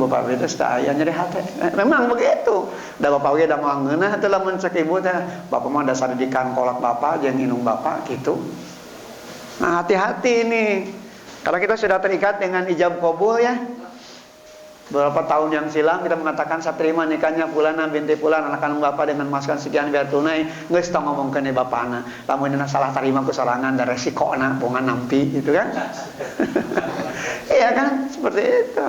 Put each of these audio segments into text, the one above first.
bapak itu sudah ayah nyeri hati. Memang begitu. Da bapak ge da moal ngeunah teh lamun cek ibu teh, bapak mah dasar didikan kolak bapak jeung inung bapak gitu. Nah, hati-hati ini. Karena kita sudah terikat dengan ijab qabul ya. Beberapa tahun yang silam kita mengatakan saya terima nikahnya Fulana binti Fulan anak kandung bapak dengan masukan sekian biar tunai. Geus tong ngomongkeun deui bapana. Lamun dina salah tarima ku sorangan da resikona bunga nampi gitu kan. Iya kan seperti itu.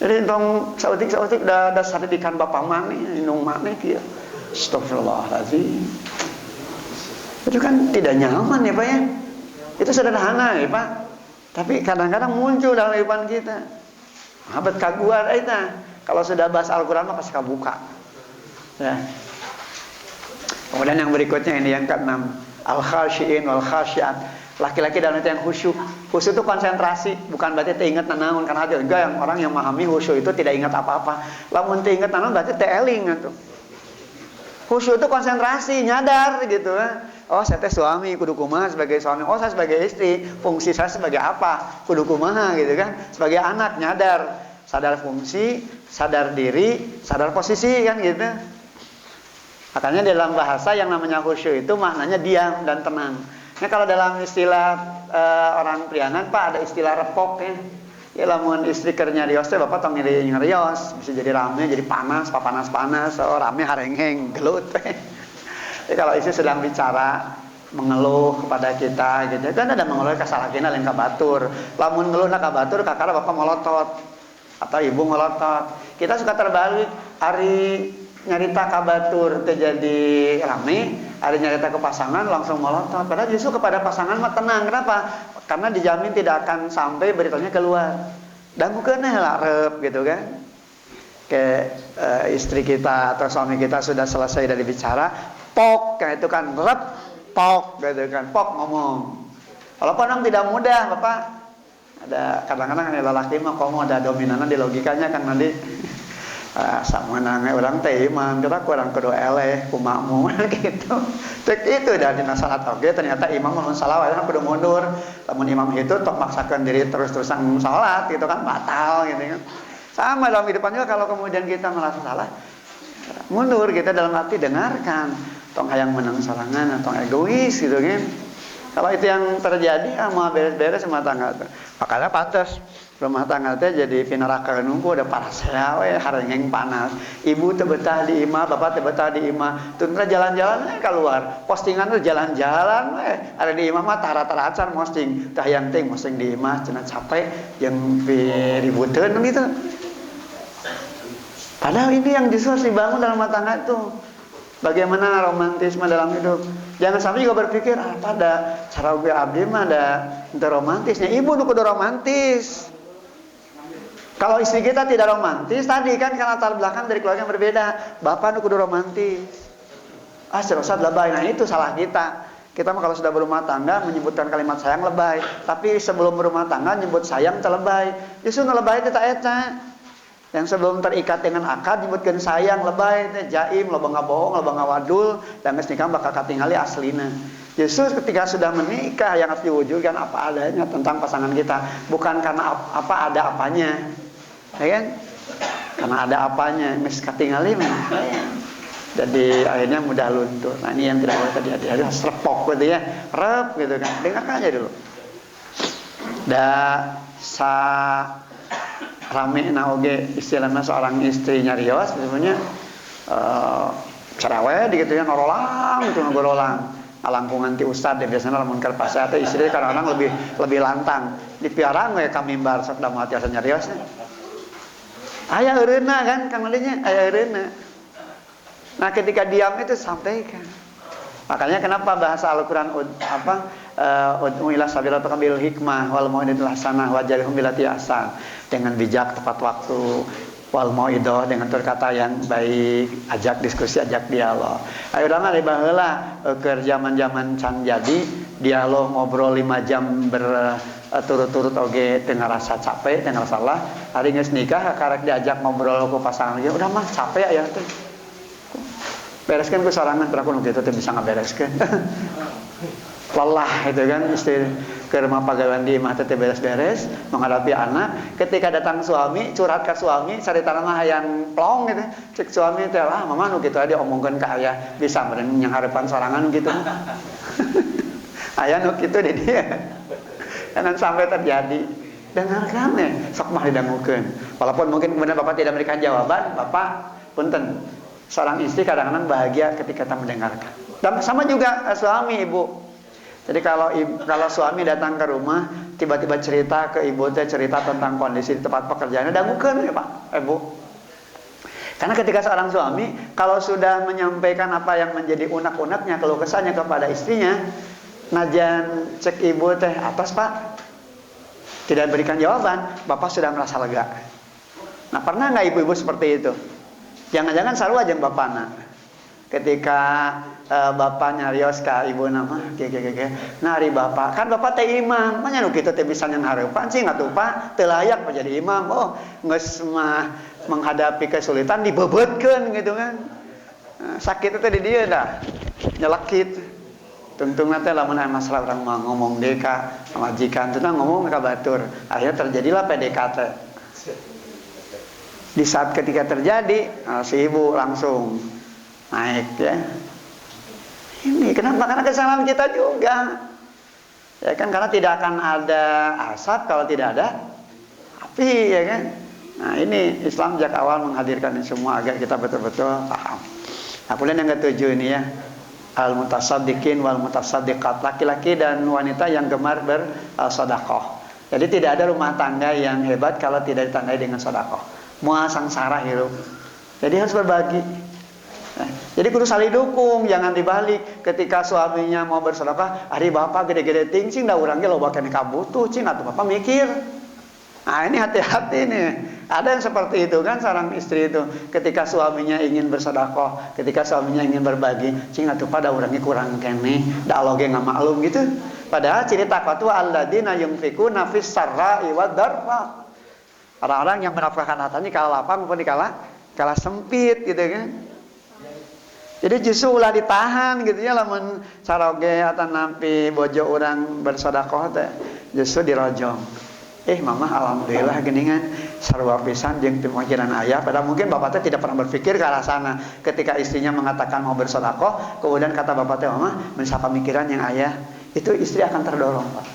Jadi tong sautik da sadidikan bapak maneh inung maneh kieu. Astagfirullahalazim. Itu kan tidak nyaman ya Pak ya. Itu sederhana ya Pak. Tapi kadang-kadang muncul dalam kehidupan kita. Habat kaguan eta. Kalau sudah bahas Al-Qur'an mah pasti kabuka. Ya. Kemudian yang berikutnya ini yang ke-6, al-khasyiin wal khasyiat. Laki-laki dalam itu yang khusyuk. Khusyuk itu konsentrasi, bukan berarti teu inget nanaon karena ada juga yang orang yang memahami khusyuk itu tidak ingat apa-apa. Lamun teu inget nanaon berarti teu eling atuh. Khusyuk itu konsentrasi, nyadar gitu kan. Oh, saya teh suami, kudu kumaha sebagai suami. Oh, saya sebagai istri, fungsi saya sebagai apa? Kudu kumaha gitu kan. Sebagai anak nyadar, sadar fungsi, sadar diri, sadar posisi kan gitu. Makanya dalam bahasa yang namanya khusyuk itu maknanya diam dan tenang. Nah, kalau dalam istilah orang priangan Pak ada istilah repok ya. Ya lamun istri keur nyarios teh bapak tong nyarios, bisa jadi rame, jadi panas, panas-panas, oh rame harengheng, gelut. Jadi kalau istri sedang bicara mengeluh kepada kita gitu kan ada mengeluh ka salakina lain ka batur. Lamun ngeluhna ka batur kakara bapak melotot atau ibu melotot. Kita suka terbalik, hari nyarita ka batur teh jadi rame, hari nyarita ke pasangan langsung melotot. Padahal justru kepada pasangan mah tenang. Kenapa? Karena dijamin tidak akan sampai beritanya keluar. Dangukeun lah rep gitu kan. Ke istri kita atau suami kita sudah selesai dari bicara, pok kayak itu kan rep, pok gitu kan, pok ngomong. Walaupun orang tidak mudah, Bapak. Ada kadang-kadang ada lelaki mah komo ada dominanan di logikanya kan nanti sama nangnya orang teh imam kita kurang kudu eleh kumakmu gitu. Cek itu dah di salat oge ternyata imam mun salah wae kudu mundur. Lamun imam itu tok maksakan diri terus-terusan salat gitu kan batal gitu kan. Sama dalam kehidupan juga kalau kemudian kita merasa salah mundur kita dalam arti dengarkan. Tong hayang menang sorangan atau egois gitu kan. Kalau itu yang terjadi mau beres-beres rumah tangga tuh. Makanya pantas rumah tangga teh jadi pinaraka nunggu ada panas we harengeng panas. Ibu teu betah di imah, bapak teu betah di imah. Tundra jalan-jalan keluar. Postingan tuh jalan-jalan we. Ada di imah mah tara-taracan posting. Tah yang teh posting di imah cenah capek yang ributeun gitu. Padahal ini yang justru harus dibangun dalam rumah tangga itu. Bagaimana romantisme dalam hidup. Jangan sampai juga berpikir pada cara gue abdi mah ada romantisnya. Ibu nu kudu romantis. Kalau istri kita tidak romantis, tadi kan karena latar belakang dari keluarga yang berbeda. Bapak nu kudu romantis. Serosat lebay. Nah itu salah kita. Kita mah kalau sudah berumah tangga menyebutkan kalimat sayang lebay. Tapi sebelum berumah tangga nyebut sayang terlebay. Justru nu lebay itu tak eta. Yang sebelum terikat dengan akad nyebutkeun sayang lebay teh jaim loba ngabohong loba ngawadul dan geus nikah bakal katingali aslina. Justru ketika sudah menikah yang harus diwujudkan apa adanya tentang pasangan kita, bukan karena apa ada apanya. Ya kan? Karena ada apanya geus katingali mah. Jadi akhirnya mudah luntur. Nah, ini yang tidak boleh terjadi. Harus repok gitu ya. Rep gitu kan. Dengarkan aja dulu. Rame na oge istilahnya seorang istri nyarios sebenarnya ceraweh gitu ya ngorolang gitu ngorolang alangkungan ti ustad ya biasanya lamun keur pasea teh istri kadang-kadang lebih lantang dipiaraan we ka mimbar sok da moal tiasa nyarios aya eureuna kan kang dinya aya eureuna. Nah ketika diam itu sampaikan. Makanya kenapa bahasa Al-Qur'an ud'u ila sabila bil hikmah wal mau'idatil hasanah waj'alhum billati ahsan, dengan bijak tepat waktu, wal mau'idah dengan berkata yang baik, ajak diskusi, ajak dialog. Ayo urang ari baheula keur zaman-zaman can jadi dialog ngobrol 5 jam berturut-turut oge teu ngarasa capek, teu ngarasa lelah. Ari geus nikah karek diajak ngobrol ku pasangan udah mah capek aya teh. Bereskan ku sorangan pernah kuno gitu teh bisa ngabereskeun. Lelah itu kan istri ke rumah pagawean di imah teh beres-beres menghadapi anak. Ketika datang suami curhat ke suami carita mah hayang plong gitu, cek suami teh lah mama nu kitu ade omongkeun ka aya bisa meureun yang harapan sorangan gitu. Aya nu kitu di dia. Jangan sampai terjadi. Dengarkan sok mah didangukeun. Walaupun mungkin kemudian Bapak tidak memberikan jawaban, Bapak punten. Seorang istri kadang-kadang bahagia ketika kita mendengarkan. Dan sama juga suami, Ibu. Jadi kalau suami datang ke rumah, tiba-tiba cerita ke ibu teh cerita tentang kondisi di tempat pekerjaannya, dangukeun ya Pak, Ibu. Karena ketika seorang suami kalau sudah menyampaikan apa yang menjadi unek-uneknya, keluh kesahnya kepada istrinya, najan cek ibu teh atas Pak, tidak berikan jawaban, Bapak sudah merasa lega. Nah, pernah nggak ibu-ibu seperti itu? Jangan-jangan selalu aja bapakna. Ketika bapak nyarios ka ibu nama, nari bapak, kan bapak teh imam, manya nu kitu teh bisa nyen hareupan sih atuh Pak, teu layak menjadi imam. Oh, geus mah menghadapi kesulitan dibebeutkeun gitu kan. Sakit teh di dieu dah. Nyelekit. Tungtungna teh lamun aya masalah urang mah ngomong deui ka majikan, teu ngomong ka batur. Akhirnya terjadilah PDKT. Di saat ketika terjadi, si ibu langsung naik ya. Ini kenapa? Karena kesalahan kita juga. Ya kan, karena tidak akan ada asap kalau tidak ada api, ya kan. Nah, ini Islam sejak awal menghadirkan ini semua agar kita betul-betul paham. Nah, kemudian yang ketujuh ini ya, al-mutasaddiqin wal mutasaddiqat, laki-laki dan wanita yang gemar bersedekah. Jadi tidak ada rumah tangga yang hebat kalau tidak ditandai dengan sedekah. Moal sangsara hirup. Jadi harus berbagi. Jadi kudu saling dukung, jangan dibalik. Ketika suaminya mau bersedekah, hari bapak gede-gede ting cing da urang ge loba kene kabutuh cing atuh bapak mikir. Nah, ini hati-hati nih. Ada yang seperti itu kan, seorang istri itu ketika suaminya ingin bersedekah, ketika suaminya ingin berbagi, cing atuh pada urang ge kurang kene, da Allah ge ngamaklum gitu. Padahal ciri takwa itu alladzina yunfikuna fis sarra'i wad dharra. Orang-orang yang menafkahkan hartanya kala lapang maupun kala sempit gitu kan. Jadi justru ulah ditahan gitu ya, lamun saroge atau nampi bojo orang bersedekah teh justru dirojong. Mama alhamdulillah geningan sarua pisan jeung pemikiran ayah, padahal mungkin bapak teh tidak pernah berpikir ke arah sana. Ketika istrinya mengatakan mau bersedekah, kemudian kata bapak teh, "Mama, mensapa pemikiran yang ayah." Itu istri akan terdorong, Pak.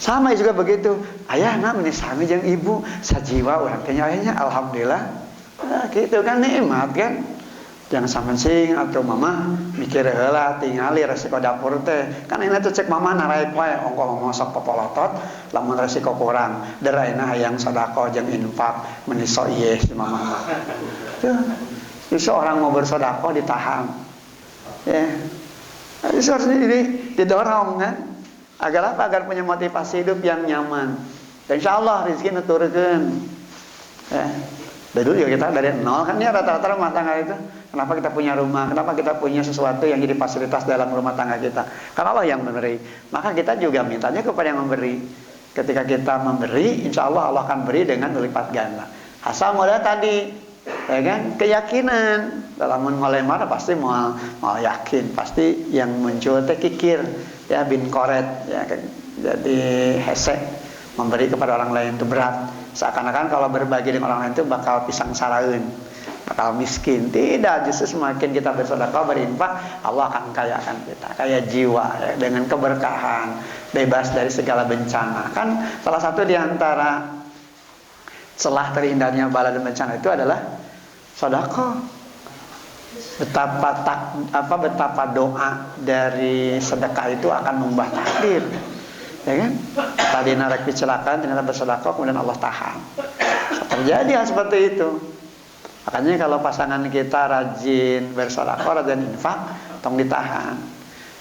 Sama juga begitu. Ayah nah meni sami jeung ibu sajiwa urang teh ayahnya alhamdulillah. Nah, gitu kan nikmat kan. Jangan sampean atau mama mikir heula tingali resiko dapur teh. Kan ini tuh cek mama naraek wae ongko masak popolotot lamun resiko kurang. Deraina hayang sedekah jeung infak meniso ieu si mama. Tuh. Jadi orang mau bersedekah ditahan. Ya. Harus didorong kan. Agar apa? Agar punya motivasi hidup yang nyaman. Dan insyaallah rezeki nuturkeun. Ya. Dulu juga kita dari nol kan ya, rata-rata rumah tangga itu. Kenapa kita punya rumah? Kenapa kita punya sesuatu yang jadi fasilitas dalam rumah tangga kita? Karena Allah yang memberi. Maka kita juga mintanya kepada yang memberi. Ketika kita memberi, insya Allah Allah akan beri dengan berlipat ganda. Asal modal tadi, ya kan? Keyakinan. Dalam mengolemar pasti mau yakin. Pasti yang muncul teh kikir, ya bin koret, ya kan? Jadi hesek. Memberi kepada orang lain itu berat. Seakan-akan kalau berbagi dengan orang lain itu bakal pisang saraeun, bakal miskin. Tidak, justru semakin kita bersedekah, berinfak, Allah akan kayakan kita, kaya jiwa ya, dengan keberkahan, bebas dari segala bencana. Kan salah satu di antara celah terhindarnya bala dan bencana itu adalah sedekah. Betapa doa dari sedekah itu akan mengubah takdir. Ya kan? Tadi narek kecelakaan ternyata bersedekah kemudian Allah tahan. Terjadi hal seperti itu. Makanya kalau pasangan kita rajin bersedekah, rajin infak, tong ditahan.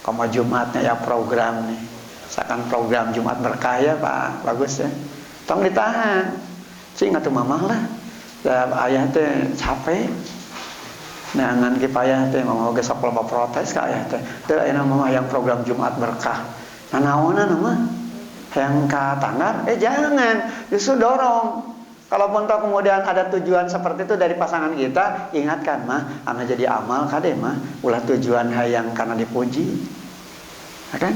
Kalau Jumatnya ya program nih. Misalkan program Jumat berkah ya Pak, bagus ya. Tong ditahan. Sing atuh mamah lah. Ya ayah teh capek. Neangan ki payah teh mamah geus sapola protes ka ayah teh. Teu ayeuna mamah yang program Jumat berkah. Nanaonan mah yang ke tanggar, jangan, justru dorong. Kalaupun toh kemudian ada tujuan seperti itu dari pasangan kita, ingatkan mah, anu jadi amal kade mah, ulah tujuan hayang karena dipuji, ya kan?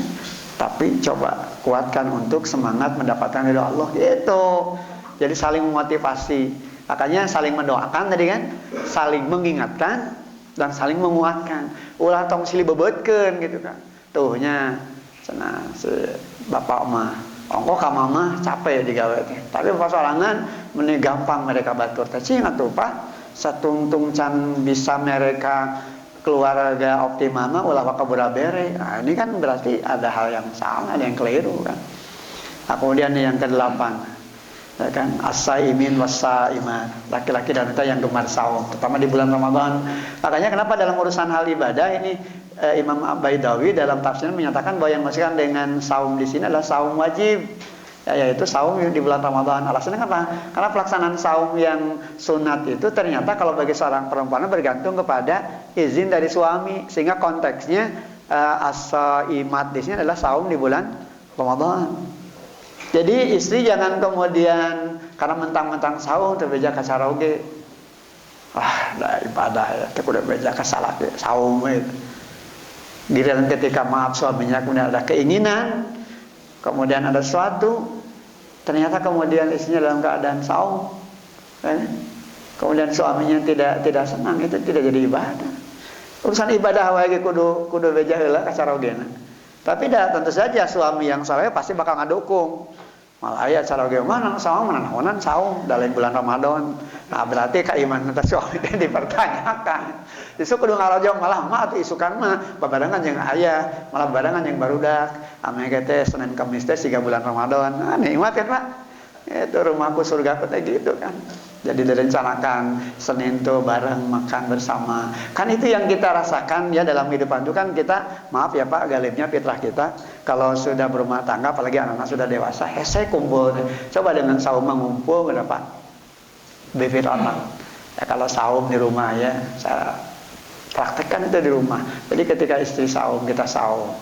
Tapi coba kuatkan untuk semangat mendapatkan ridho Allah gitu. Jadi saling memotivasi. Makanya saling mendoakan tadi kan, saling mengingatkan dan saling menguatkan. Ulah tong silih bebetkeun gitu kan. Tuhnya cenah si bapak mah ongko ka mama capek digawe teh. Tapi pasolangan meni gampang mereka batur teh cing atuh Pak. Satungtung can bisa mereka keluarga optimal mah ulah wakabura bere. Nah, ini kan berarti ada hal yang salah, ada yang keliru kan. Nah, kemudian yang ke-8, ya kan, as-saimin was-saimat, laki-laki dan wanita yang gemar saum, terutama di bulan Ramadan. Makanya kenapa dalam urusan hal ibadah ini Imam Baidawi dalam tafsirnya menyatakan bahwa yang dimaksudkan dengan saum di sini adalah saum wajib. Yaitu saum di bulan Ramadan. Alasannya apa? Karena pelaksanaan saum yang sunat itu ternyata kalau bagi seorang perempuan bergantung kepada izin dari suami, sehingga konteksnya as-saimat di sini adalah saum di bulan Ramadan. Jadi istri jangan kemudian karena mentang-mentang saum terbeja ka saroge. Da ibadah ya, teh kudu beja ka salat saum itu. Giliran ketika maaf suaminya kemudian ada keinginan, kemudian ada sesuatu, ternyata kemudian istrinya dalam keadaan saum, kan? Kemudian suaminya tidak senang, itu tidak jadi ibadah. Urusan ibadah wae kudu beja heula ka sarogena. Tapi tentu saja suami yang saleh pasti bakal ngadukung. Malah aya saroge mana saum naonan saum dalam bulan Ramadan. Nah, berarti keimanan eta suami teh dipertanyakan. Isu kudu ngalojong malah mah atuh isukan mah babarengan jeung aya, malah babarengan jeung barudak. Ame teh Senin Kamis teh 3 bulan Ramadan. Nah, nikmat kan, Pak? Itu rumahku surga teh gitu kan. Jadi direncanakan Senin tuh bareng makan bersama. Kan itu yang kita rasakan ya dalam kehidupan itu kan kita, maaf ya Pak, galibnya fitrah kita kalau sudah berumah tangga apalagi anak-anak sudah dewasa, saya kumpul. Coba dengan saum ngumpul berapa? Befit otak. Ya kalau saum di rumah ya, saya praktekkan itu di rumah. Jadi ketika istri saum, kita saum,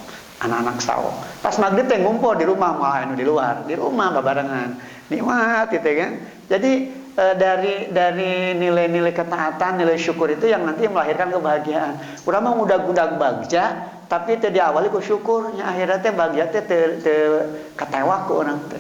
anak-anak saum. Pas maghrib teh ngumpul di rumah, malah anu di luar, di rumah babarengan. Nikmat gitu kan. Jadi dari nilai-nilai ketaatan, nilai syukur itu yang nanti melahirkan kebahagiaan. Urang mah mudag-mudag bagja, tapi teh diawali ku syukurnya, akhirnya teh bahagia teh katewa ku urang teh.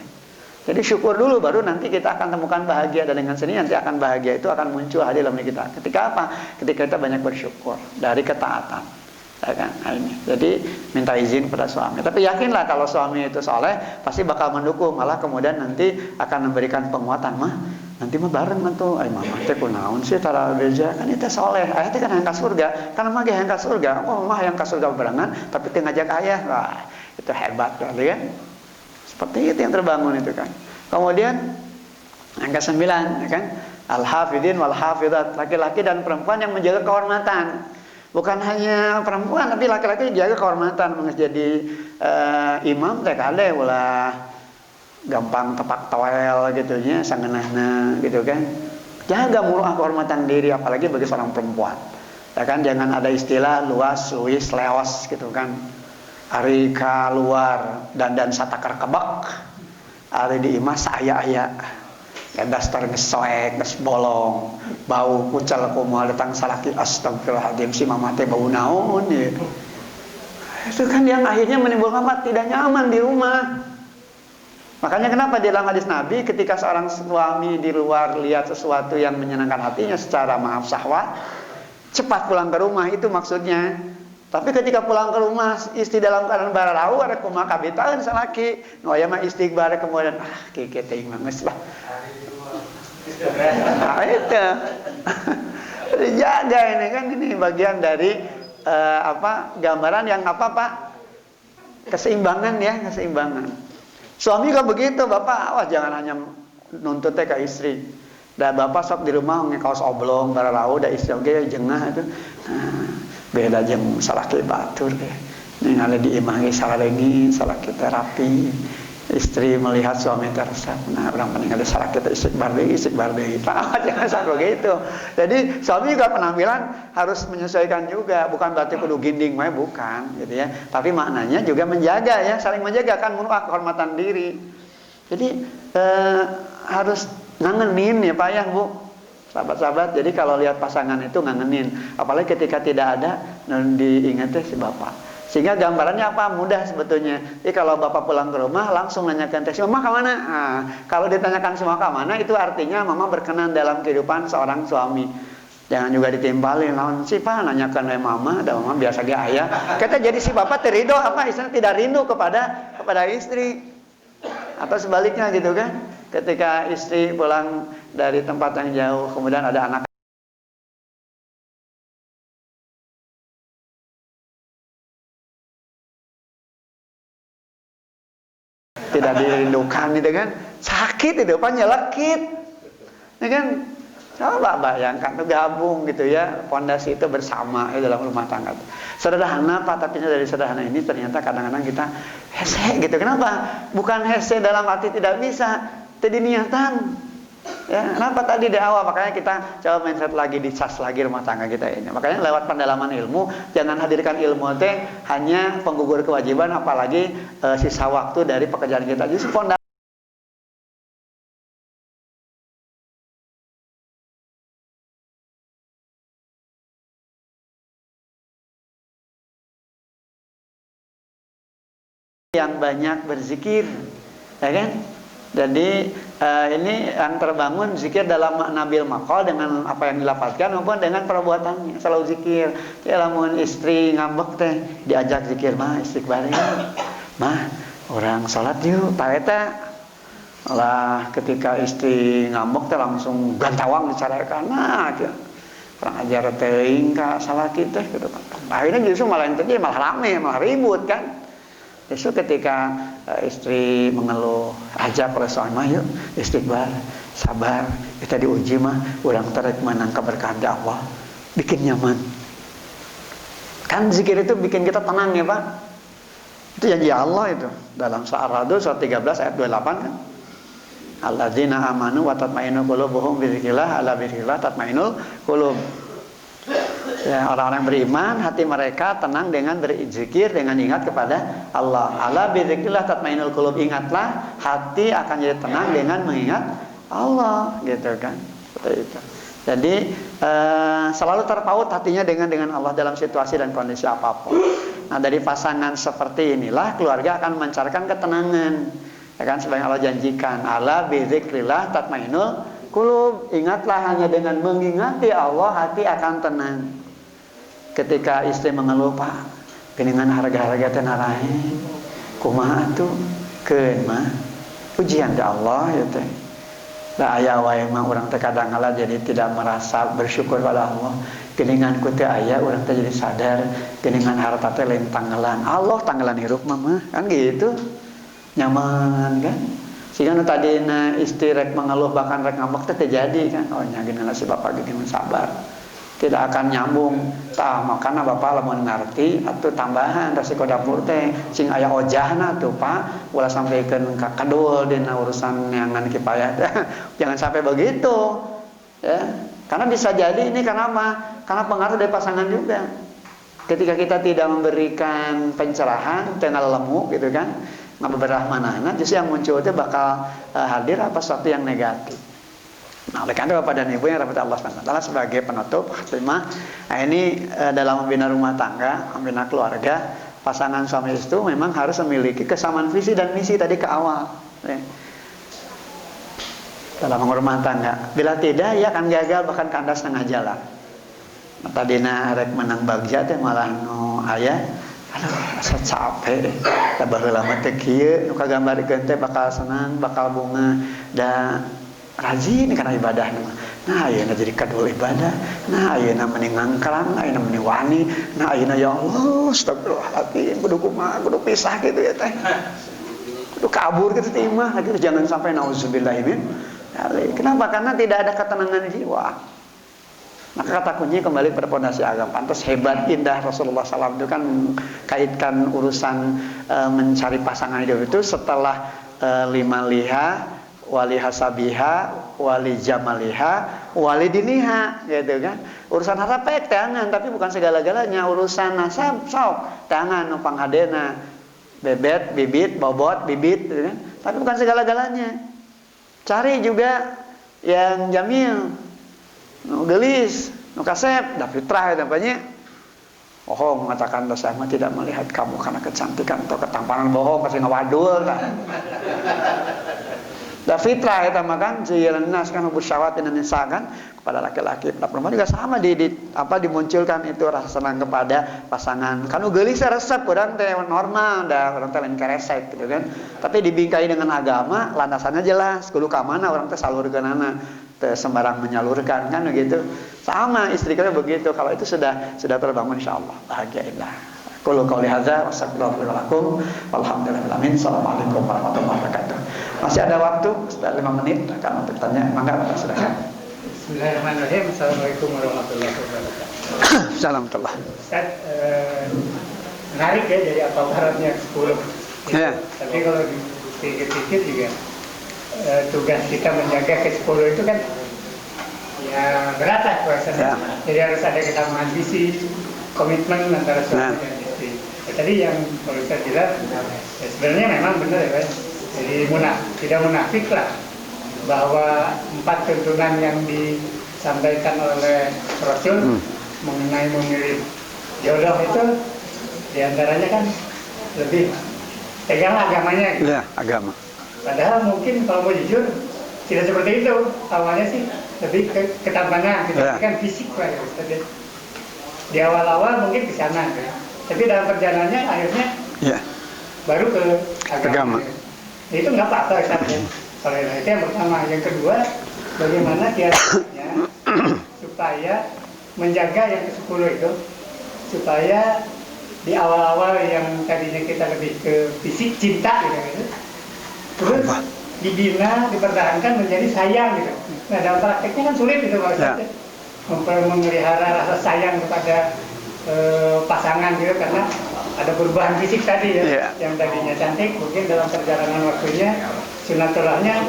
Jadi syukur dulu baru nanti kita akan temukan bahagia, dan dengan seni nanti akan bahagia itu akan muncul hadir dalam diri kita. Ketika apa? Ketika kita banyak bersyukur dari ketaatan. Ya kan? Nah, ini. Jadi minta izin pada suami. Tapi yakinlah kalau suami itu soleh pasti bakal mendukung, malah kemudian nanti akan memberikan penguatan mah. Nanti mah bareng tuh, ay mama teh kunaon sih tara beja kan itu soleh, ayah teh kan hayang ka surga, karena mah ge hayang ka surga, oh mah hayang ka surga barengan, tapi teh ngajak ayah, wah itu hebat kali kan. Seperti itu yang terbangun itu kan. Kemudian yang ke-9 ya kan, al-hafidin wal hafidat, laki-laki dan perempuan yang menjaga kehormatan. Bukan hanya perempuan tapi laki-laki jaga kehormatan, menjadi imam teh kade ulah gampang tepak toel gitu nya sangeunahna gitu kan. Jaga muruah kehormatan diri apalagi bagi seorang perempuan. Ya kan, jangan ada istilah luas, luis, leos gitu kan. Ari ka luar dandan satakar kebak, ari di imah saya dastar ngesoek, nges bolong, bau kucal kumaha datang salaki astagfirullahaladzim si mama teh bau naon ya. Itu kan yang akhirnya menimbulkan tidak nyaman di rumah. Makanya kenapa di dalam hadis Nabi ketika seorang suami di luar lihat sesuatu yang menyenangkan hatinya secara maaf syahwat, cepat pulang ke rumah, itu maksudnya. Tapi ketika pulang ke rumah istri dalam keadaan bararau ada kumaha kabitaeun salaki, nu aya mah istighbar kemudian kieu teh mah geus lah. Nah, itu. Dijaga ini kan, ini bagian dari gambaran yang apa Pak? Keseimbangan ya, keseimbangan. Suami kan begitu, bapak awas jangan hanya nuntut teh ke istri. Da bapak sok di rumah ngekaos oblong bararau da istri oge jengah itu. Nah, beda jeung salaki batur deh. Ningali di imah ge salalegi, salaki terapi. Istri melihat suami tersesat. Nah, orang paling ada salaki teh istighbar deui. Jangan sampai gitu. Jadi suami juga penampilan harus menyesuaikan juga, bukan berarti kudu ginding mah bukan gitu ya. Tapi maknanya juga menjaga ya, saling menjaga kan muruah kehormatan diri. Jadi harus ngangenin ya Pak ya Bu. Sahabat-sahabat, jadi kalau lihat pasangan itu ngangenin, apalagi ketika tidak ada diingat si bapak. Sehingga gambarannya apa? Mudah sebetulnya. Jadi kalau bapak pulang ke rumah langsung nanyakan teh, mama kemana? Nah, kalau ditanyakan semua kemana itu artinya mama berkenan dalam kehidupan seorang suami. Jangan juga ditimpalin lawan si pa nanyakan mama, dan mama biasa ge ayah. Kita jadi si bapak terido apa istilahnya tidak rindu kepada istri. Atau sebaliknya gitu kan. Ketika istri pulang dari tempat yang jauh kemudian ada anak tidak dirindukan gitu kan, sakit itu apa nyelekit ya kan. Coba bayangkan tuh gabung gitu ya, fondasi itu bersama ya, dalam rumah tangga. Sederhana Pak, tapi dari sederhana ini ternyata kadang-kadang kita hese gitu. Kenapa? Bukan hese dalam arti tidak bisa, tidak niatan. Ya, kenapa tadi di awal? Makanya kita coba mindset lagi, dicas lagi rumah tangga kita ini. Makanya lewat pendalaman ilmu, jangan hadirkan ilmu teh hanya penggugur kewajiban, apalagi sisa waktu dari pekerjaan kita. Justru fondasi yang banyak berzikir, ya kan? Jadi ini yang terbangun zikir dalam makna bil maqal dengan apa yang dilafazkan maupun dengan perbuatannya. Selalu zikir. Ya lamun istri ngambek teh diajak zikir mah istighfar ya. Mah, orang salat yuk, Pak eta. Lah ketika istri ngambek teh langsung gantawang dicarekan. Nah, gitu. Kurang ajar teuing ka salat kita gitu kan. Akhirnya justru malah itu malah rame, malah ribut kan. Justru ketika istri mengeluh, ajak oleh suami, yuk istighfar, sabar, kita diuji mah, urang terek menang keberkahan Allah, bikin nyaman. Kan zikir itu bikin kita tenang ya Pak. Itu janji Allah itu dalam surah Ar-Ra'd surat 13 ayat 28 kan. Alladzina amanu wa tatmainu qulubuhum bidzikrillah, ala bidzikrillah tatmainul qulub. Ya, orang-orang beriman hati mereka tenang dengan berzikir, dengan ingat kepada Allah. Ala bidzikrillah tatmainul qulub, ingatlah hati akan jadi tenang dengan mengingat Allah, gitu kan. Seperti itu. Jadi selalu terpaut hatinya dengan Allah dalam situasi dan kondisi apapun. Nah, dari pasangan seperti inilah keluarga akan memancarkan ketenangan. Ya kan, sebagai Allah janjikan, ala bidzikrillah tatmainul qulub, ingatlah hanya dengan mengingati Allah hati akan tenang. Ketika istri mengeluh, Pak, geningan harga-harga teh narahe, kumaha atuh? Keun mah ujian teh Allah ya teh. Da aya wae mah urang teh kadang kala jadi tidak merasa bersyukur pada Allah. Geningan ku teh aya urang teh jadi sadar geningan harta teh lain tanggalan. Allah tanggalan hirup mah kan gitu. Nyaman kan? Sehingga tadina istri rek mengeluh bahkan rek ngambek teh terjadi kan. Oh nya geningan si bapak gini sabar. Tidak akan nyambung tah makana bapak lamun ngarti atuh tambahan resiko dapur teh sing aya ojahna tuh Pak ulah sampaikeun ka kadul dina urusan nyangan kipayah teh jangan sampai begitu ya karena bisa jadi ini karena apa karena pengaruh dari pasangan juga ketika kita tidak memberikan pencerahan tengah lemu gitu kan ngabeberah manahna justru yang muncul itu bakal hadir apa sesuatu yang negatif. Nah, oleh karena Bapak dan Ibu yang rahmati Allah SWT sebagai penutup khatimah, nah ini dalam membina rumah tangga, membina keluarga, pasangan suami istri memang harus memiliki kesamaan visi dan misi tadi ke awal. Dalam rumah tangga, bila tidak, ia akan gagal bahkan kandas tengah jalan. Tadina rek menang bagja teh malah nu aya, aduh asa capek deh. Da baheula mah teh kieu nu kagambarkeun teh bakal senang, bakal bunga dan rajin karena ibadah nah ayeuna jadi kadul ibadah nah ayeuna meni ngangkrang ayeuna meni wani nah ayeuna ya Allah astagfirullahaladzim kudu kumaha kudu pisah gitu ya teh kudu kabur gitu teh mah gitu jangan sampai nauzubillahi min kenapa karena tidak ada ketenangan jiwa. Maka kata kunci kembali pada fondasi agama. Pantas hebat indah Rasulullah SAW itu kan kaitkan urusan mencari pasangan hidup itu setelah lima liha wali hasabiha, wali jamaliha, wali diniha, gitu kan. Urusan harta pek tangan, tapi bukan segala-galanya. Urusan nasab sok tangan numpang hadena, bebet, bibit, bobot, bibit, gitu kan. Tapi bukan segala-galanya. Cari juga yang jamil, nu gelis, nu kasep, da fitrah namanya. bohong mengatakan saya mah tidak melihat kamu karena kecantikan atau ketampanan, bohong pasti ngawadul kan. Da fitrah eta mah kan zuyina nas kan hubus syahwatin nisa kan, kepada laki-laki, pada perempuan juga sama dimunculkan itu rasa senang kepada pasangan. Kanu geulis resep urang teh normal da urang teh lain karesek gitu kan. Tapi dibingkai dengan agama landasannya jelas, kudu ka mana urang teh salurkeunana, teu sembarang menyalurkan kan begitu. Sama istri kita begitu, kalau itu sudah terbangun insyaallah bahagia indah. Qul qouli hadza wa astaghfirullaha lakum walhamdulillahi alamin. Assalamualaikum warahmatullahi wabarakatuh. Masih ada waktu sekitar 5 menit akan bertanya. Mangga silakan. Bismillahirrahmanirrahim. Assalamualaikum warahmatullahi wabarakatuh. Assalamualaikum. Ustaz, menarik ya dari apa baratnya 10. Ya. Tapi kalau dipikir-pikir juga tugas kita menjaga ke-10 itu kan ya berat lah rasanya. Ya. Jadi harus ada kesamaan visi, komitmen antara suami dan istri. Tadi yang kalau saya bilang ya sebenarnya memang benar ya Pak. Jadi tidak munafik lah bahwa 4 tuntunan yang disampaikan oleh Rasul mengenai memilih jodoh itu diantaranya kan lebih pegang agamanya gitu. Ya, agama. Padahal mungkin kalau mau jujur tidak seperti itu. Awalnya sih lebih ke ketampanan, kan fisik lah ya. Di awal-awal mungkin ke sana kan. Tapi dalam perjalanannya akhirnya baru ke agama. Itu nggak apa-apa Ustaz. Kalau itu yang pertama. Yang kedua, bagaimana kiat-kiatnya supaya menjaga yang ke-10 itu, supaya di awal-awal yang tadinya kita lebih ke fisik cinta gitu, terus dibina, dipertahankan menjadi sayang gitu. Nah dalam prakteknya kan sulit gitu Pak Ustaz. Memelihara rasa sayang kepada pasangan gitu karena ada perubahan fisik tadi ya, yang tadinya cantik mungkin dalam perjalanan waktunya sunatulahnya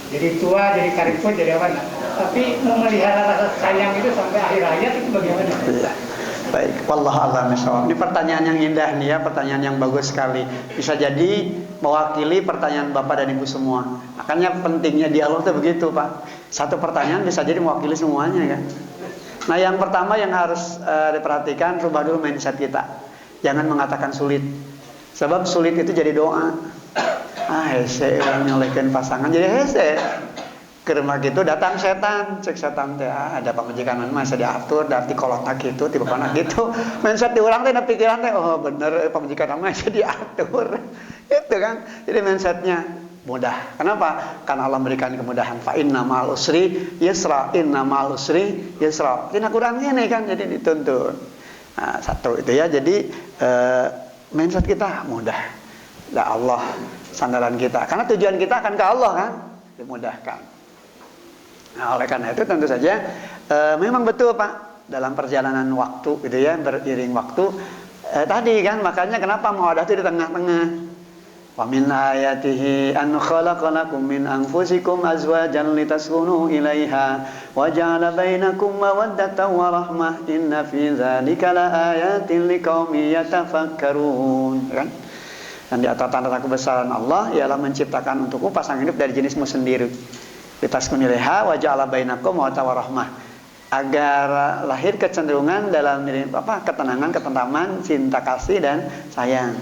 jadi tua, jadi kariput, jadi apa nah. Tapi memelihara rasa sayang itu sampai akhir hayat itu bagaimana? Baik, wallahu a'lam bishawab. Ini pertanyaan yang indah nih ya, pertanyaan yang bagus sekali. Bisa jadi mewakili pertanyaan Bapak dan Ibu semua. Makanya pentingnya dialog itu begitu Pak. Satu pertanyaan bisa jadi mewakili semuanya kan. Nah yang pertama yang harus diperhatikan, rubah dulu mindset kita. Jangan mengatakan sulit. Sebab sulit itu jadi doa. Hese nyolehkeun pasangan jadi hese. Ke rumah gitu datang setan, cek setan teh ada pamajikan mah bisa diatur, dari kolotna gitu, tiba pana gitu. Mindset di urang teh pikiran teh oh bener pamajikan mah bisa diatur. Itu kan. Jadi mindsetnya mudah. Kenapa? Karena Allah memberikan kemudahan. Fa inna ma'al usri yusra, inna ma'al usri yusra. Tina kurangnya nih kan jadi dituntun. Nah, satu itu ya. Jadi mindset kita mudah. Lah Allah sandaran kita. Karena tujuan kita akan ke Allah kan, dimudahkan. Nah, oleh karena itu tentu saja memang betul Pak dalam perjalanan waktu gitu ya, beriring waktu tadi kan makanya kenapa mawadah itu di tengah-tengah. Wa min ayatihi an khalaqalakum min anfusikum azwajan litaskunu ilaiha wa ja'ala bainakum mawaddatan wa rahmah inna fi dzalika laayatin liqaumin yatafakkarun kan. Dan di antara tanda kebesaran Allah ialah menciptakan untukmu pasangan hidup dari jenismu sendiri. Litaskunu ilaiha wa ja'ala bainakum mawaddatan wa rahmah. Agar lahir kecenderungan dalam diri ketenangan, ketentraman, cinta kasih dan sayang.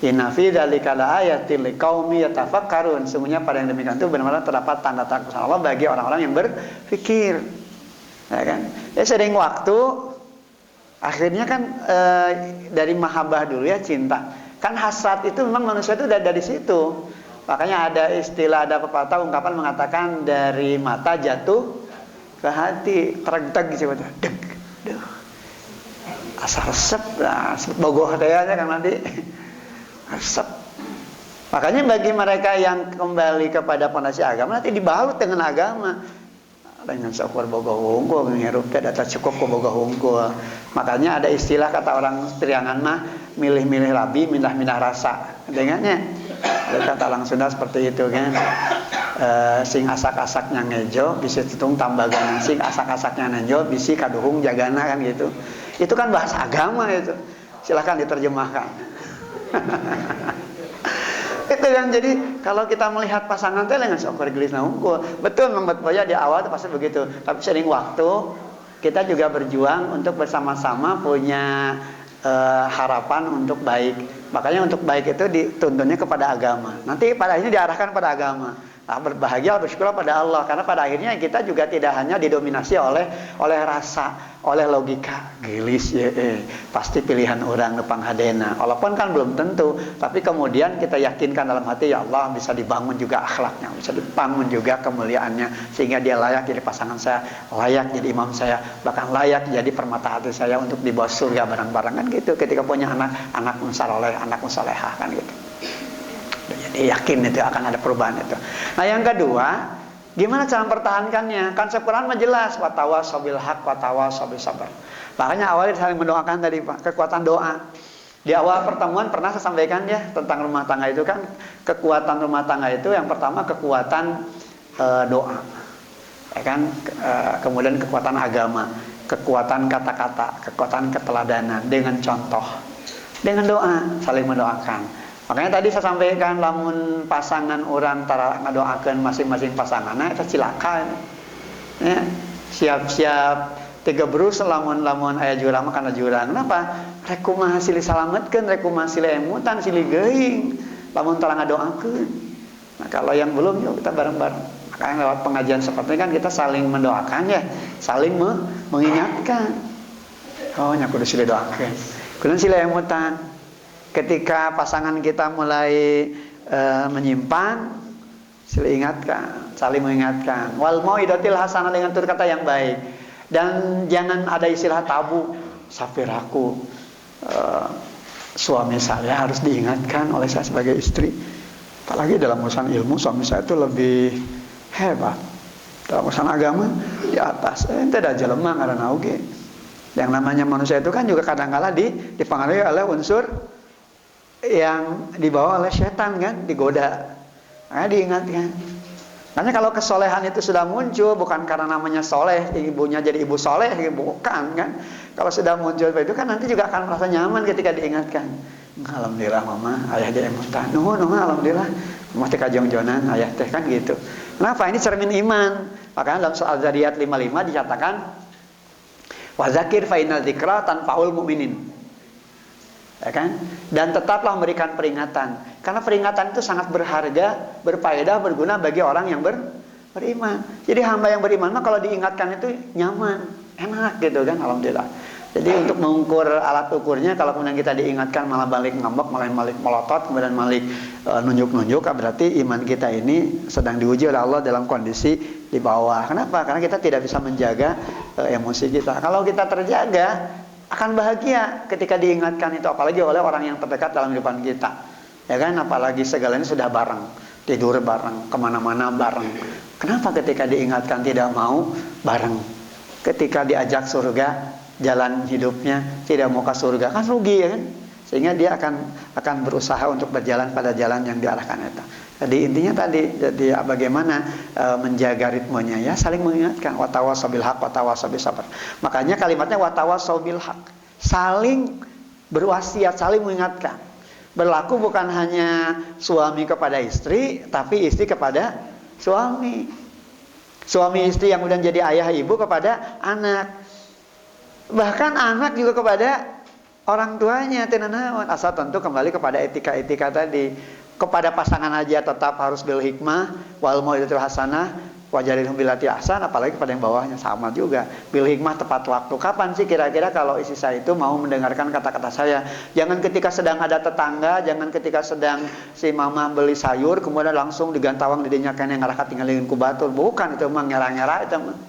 Inna fi dzalika laayatil liqaumin yatafakkarun. Sungguhnya pada yang demikian itu benar-benar terdapat tanda-tanda kebesaran Allah bagi orang-orang yang berpikir. Ya kan? Ya sering waktu akhirnya kan dari mahabbah dulu ya cinta. Kan hasrat itu memang manusia itu dari situ. Makanya ada istilah, ada pepatah ungkapan mengatakan dari mata jatuh ke hati, tereg-teg gitu. Deg. Asal resep lah, bogoh teh kan nanti. Resep. Makanya bagi mereka yang kembali kepada pondasi agama nanti dibalut dengan agama. Dengan syukur boga hungkul ngirup teh data cukup ku boga hungkul. Makanya ada istilah kata orang Triangan mah milih-milih labi mindah-mindah rasa. Dengannya ada kata orang Sunda seperti itu kan. Sing asak-asaknya ngejo bisi tutung tambagan, sing asak-asaknya nejo bisi kaduhung jagana kan gitu. Itu kan bahasa agama itu. Silakan diterjemahkan. Itu kan jadi kalau kita melihat pasangan teh dengan syukur gelis naungkul. Betul memang betul di awal itu pasti begitu. Tapi sering waktu kita juga berjuang untuk bersama-sama punya harapan untuk baik. Makanya untuk baik itu dituntunnya kepada agama. Nanti pada akhirnya diarahkan pada agama. Nah, berbahagia, bersyukur pada Allah, karena pada akhirnya kita juga tidak hanya didominasi oleh rasa, oleh logika. Gelis ya, pasti pilihan orang nepang hadena. Walaupun kan belum tentu, tapi kemudian kita yakinkan dalam hati, ya Allah, bisa dibangun juga akhlaknya, bisa dibangun juga kemuliaannya, sehingga dia layak jadi pasangan saya, layak jadi imam saya, bahkan layak jadi permata hati saya untuk dibawa surga bareng-bareng, kan gitu. Ketika punya anak musaleh, anak musalehah, kan gitu. Jadi yakin itu akan ada perubahan itu. Nah, yang kedua, gimana cara mempertahankannya? Konsep Quran jelas, watawasau bil haq watawasau bis sabr. Makanya awalnya saling mendoakan tadi, Pak, kekuatan doa. Di awal pertemuan pernah saya sampaikan ya tentang rumah tangga itu kan, kekuatan rumah tangga itu yang pertama kekuatan doa. Ya kan? Kemudian kekuatan agama, kekuatan kata-kata, kekuatan keteladanan dengan contoh. Dengan doa, saling mendoakan. Makanya tadi saya sampaikan, lamun pasangan orang tara ngadoakeun masing-masing pasanganna eta cilaka. Ya, siap-siap tiga berus lamun aya jurang mah kana jurang. Kenapa? Rek kumaha silih salametkeun, rek kumaha silih emutan, silih geuing. Lamun tara ngadoakeun. Nah, kalau yang belum yuk kita bareng-bareng. Makanya lewat pengajian seperti ini kan kita saling mendoakan ya, saling mengingatkan. Oh, nya kudu silih doakeun. Kudu silih emutan. Ketika pasangan kita mulai menyimpan, saling ingatkan, saling mengingatkan. Wal mau'idatil hasanah, dengan tutur kata yang baik. Dan jangan ada istilah tabu. Safiraku, suami saya harus diingatkan oleh saya sebagai istri. Apalagi dalam urusan ilmu, suami saya itu lebih hebat. Dalam urusan agama di atas. Ente dah jelema karena oge. Yang namanya manusia itu kan juga kadang-kala dipengaruhi oleh unsur yang dibawa oleh setan kan, digoda. Nah, diingatkan. Makanya kalau kesolehan itu sudah muncul, bukan karena namanya soleh, ibunya jadi ibu soleh, bukan kan. Kalau sudah muncul itu kan nanti juga akan merasa nyaman ketika diingatkan. Alhamdulillah mama, ayah dia emutan. Nuhun, alhamdulillah. Mama teh kajongjonan, ayah teh kan gitu. Kenapa? Ini cermin iman. Makanya dalam soal Zariyat 55 dikatakan, wa zakir fa innal dzikra tanfa'ul mu'minin. Ya kan? Dan tetaplah memberikan peringatan, karena peringatan itu sangat berharga, berfaedah, berguna bagi orang yang beriman. Jadi hamba yang beriman mah kalau diingatkan itu nyaman, enak gitu kan, alhamdulillah. Jadi untuk mengukur alat ukurnya, kalau kemudian kita diingatkan malah balik ngambek, malah balik melotot, kemudian balik nunjuk-nunjuk, berarti iman kita ini sedang diuji oleh Allah dalam kondisi di bawah. Kenapa? Karena kita tidak bisa menjaga emosi kita. Kalau kita terjaga, akan bahagia ketika diingatkan itu, apalagi oleh orang yang terdekat dalam kehidupan kita, ya kan? Apalagi segalanya sudah bareng, tidur bareng, kemana-mana bareng. Kenapa ketika diingatkan tidak mau bareng? Ketika diajak surga, jalan hidupnya tidak mau ke surga, kan rugi ya kan? Sehingga dia akan berusaha untuk berjalan pada jalan yang diarahkan itu. Jadi intinya tadi, jadi bagaimana menjaga ritmenya ya, saling mengingatkan, watawasau bil haq watawasau bis sabr. Makanya kalimatnya watawasau bil haq, saling berwasiat, saling mengingatkan. Berlaku bukan hanya suami kepada istri, tapi istri kepada suami. Suami istri yang kemudian jadi ayah ibu kepada anak. Bahkan anak juga kepada orang tuanya, tenanawan. Asal tentu kembali kepada etika-etika tadi. Kepada pasangan aja tetap harus bil hikmah, wal mau'idatul hasanah, wajarilhum billati ahsan, apalagi kepada yang bawahnya sama juga. Bil hikmah tepat waktu. Kapan sih kira-kira kalau istri saya itu mau mendengarkan kata-kata saya? Jangan ketika sedang ada tetangga, jangan ketika sedang si mama beli sayur kemudian langsung digantawang didinya kene ngarah katinggalin ku batur. Bukan, itu mah ngera-ngera itu mah.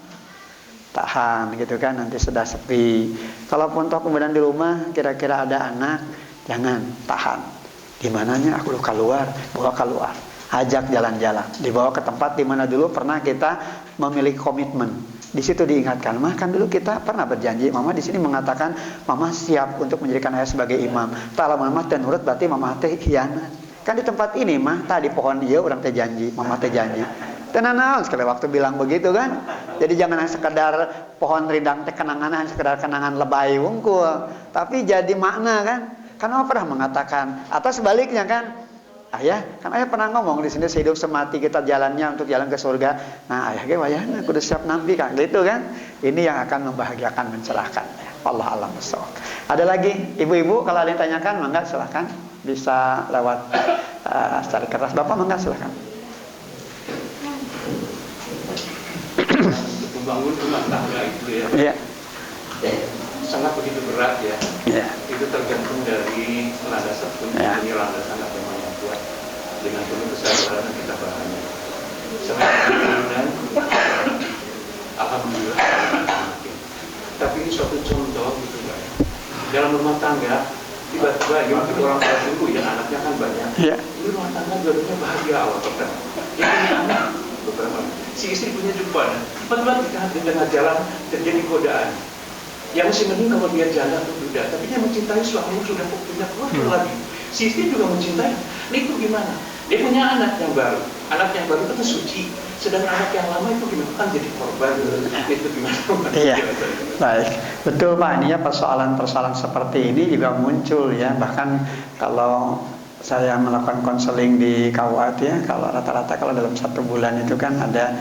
Tahan gitu kan, nanti sudah sepi. Kalaupun toh kemudian di rumah kira-kira ada anak, jangan, tahan. Di mananya aku keluar, bawa keluar, ajak jalan-jalan, dibawa ke tempat di mana dulu pernah kita memiliki komitmen. Di situ diingatkan, mah kan dulu kita pernah berjanji, mama di sini mengatakan mama siap untuk menjadikan ayah sebagai imam. Tak lama mama teh nurut, berarti mama teh khianat. Kan di tempat ini mah tadi pohon dia orang teh janji, mama teh janji. Tenang sekali waktu bilang begitu kan. Jadi jangan hanya sekedar pohon rindang teh kenangan, hanya sekedar kenangan lebay wungkul, tapi jadi makna kan. Kan Allah pernah mengatakan, atau sebaliknya kan, ayah, kan ayah pernah ngomong di sini sehidup semati kita jalannya untuk jalan ke surga. Nah ayah ge wayahna kudu siap nampi kan, gitu kan. Ini yang akan membahagiakan, mencerahkan. Allah alam bissawab. Ada lagi ibu-ibu kalau ada yang tanyakan, mangga silahkan, bisa lewat secara kertas. Bapak mangga silahkan. Membangun rumah tangga itu ya, Iya. sangat begitu berat ya. Iya. Itu tergantung dari landasan Ya. punya landasan agama yang kuat dengan penuh kesabaran dan ketabahannya. Sangat kemungkinan, alhamdulillah. Tapi ini suatu contoh gitu kan. Dalam rumah tangga tiba-tiba ya mungkin orang tua dulu ya anaknya kan banyak. Iya. Ini rumah tangga dua-duanya bahagia awal pertama. Yang punya anak beberapa. Si istri punya jubah, tiba-tiba di tengah jalan terjadi godaan. Yang masih mending kalau dia jalan tuh udah, tapi dia mencintai suami sudah punya keluarga lagi. Si istri juga mencintai. Nah itu gimana? Dia punya anak yang baru. Anak yang baru itu suci. Sedangkan anak yang lama itu gimana? Kan jadi korban. Itu gimana? Iya. Baik. Betul Pak, ini ya persoalan-persoalan seperti ini juga muncul ya. Bahkan kalau saya melakukan konseling di KUA ya, kalau rata-rata kalau dalam 1 bulan itu kan ada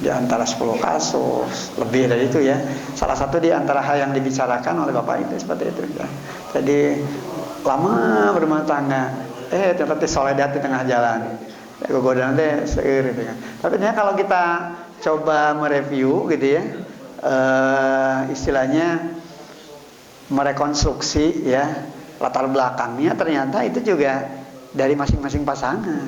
di antara 10 kasus lebih dari itu ya. Salah satu di antara hal yang dibicarakan oleh Bapak itu seperti itu ya. Jadi lama berumah tangga, ternyata soledad di tengah jalan. Godaan teh seueur gitu kan. Tapi ternyata kalau kita coba mereview gitu ya, istilahnya merekonstruksi ya latar belakangnya, ternyata itu juga dari masing-masing pasangan.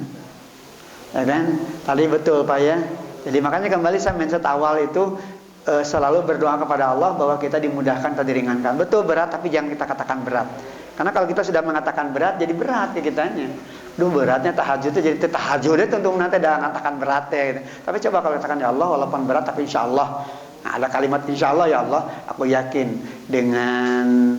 Ya kan? Tadi betul Pak ya. Jadi makanya kembali saya mindset awal itu selalu berdoa kepada Allah bahwa kita dimudahkan atau diringankan. Betul berat, tapi jangan kita katakan berat. Karena kalau kita sudah mengatakan berat, jadi berat ya kitanya. Duh beratnya tahajud itu jadi tahajud itu untuk nanti dah mengatakan berat ya gitu. Tapi coba kalau katakan ya Allah walaupun berat tapi insya Allah. Nah, ada kalimat insya Allah, ya Allah aku yakin dengan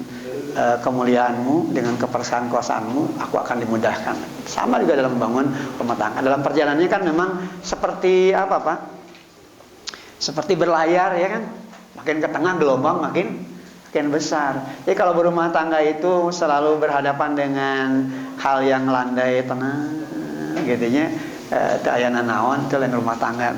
kemuliaanmu, dengan kepersangkuasaanmu aku akan dimudahkan. Sama juga dalam membangun rumah tangga. Dalam perjalanannya kan memang seperti apa Pak? Seperti berlayar ya kan. Makin ke tengah gelombang makin besar. Jadi kalau berumah tangga itu selalu berhadapan dengan hal yang landai tenang gitu nya, aya nanaon itu lain rumah tangga.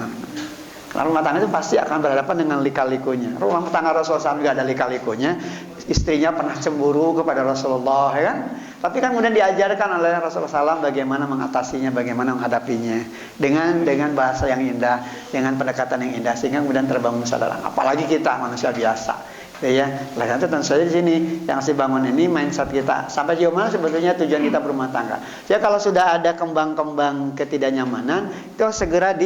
Karena rumah tangga itu pasti akan berhadapan dengan lika-likunya. Rumah tangga Rasulullah juga ada lika-likunya. Istrinya pernah cemburu kepada Rasulullah ya kan? Tapi kan kemudian diajarkan oleh Rasulullah SAW bagaimana mengatasinya, bagaimana menghadapinya dengan bahasa yang indah, dengan pendekatan yang indah sehingga kemudian terbangun kesadaran. Apalagi kita manusia biasa. Ya, lah tentu saja di sini yang saya bangun ini mindset kita. Sampai sejauh mana sebetulnya tujuan kita berumah tangga. Jadi kalau sudah ada kembang-kembang ketidaknyamanan, itu segera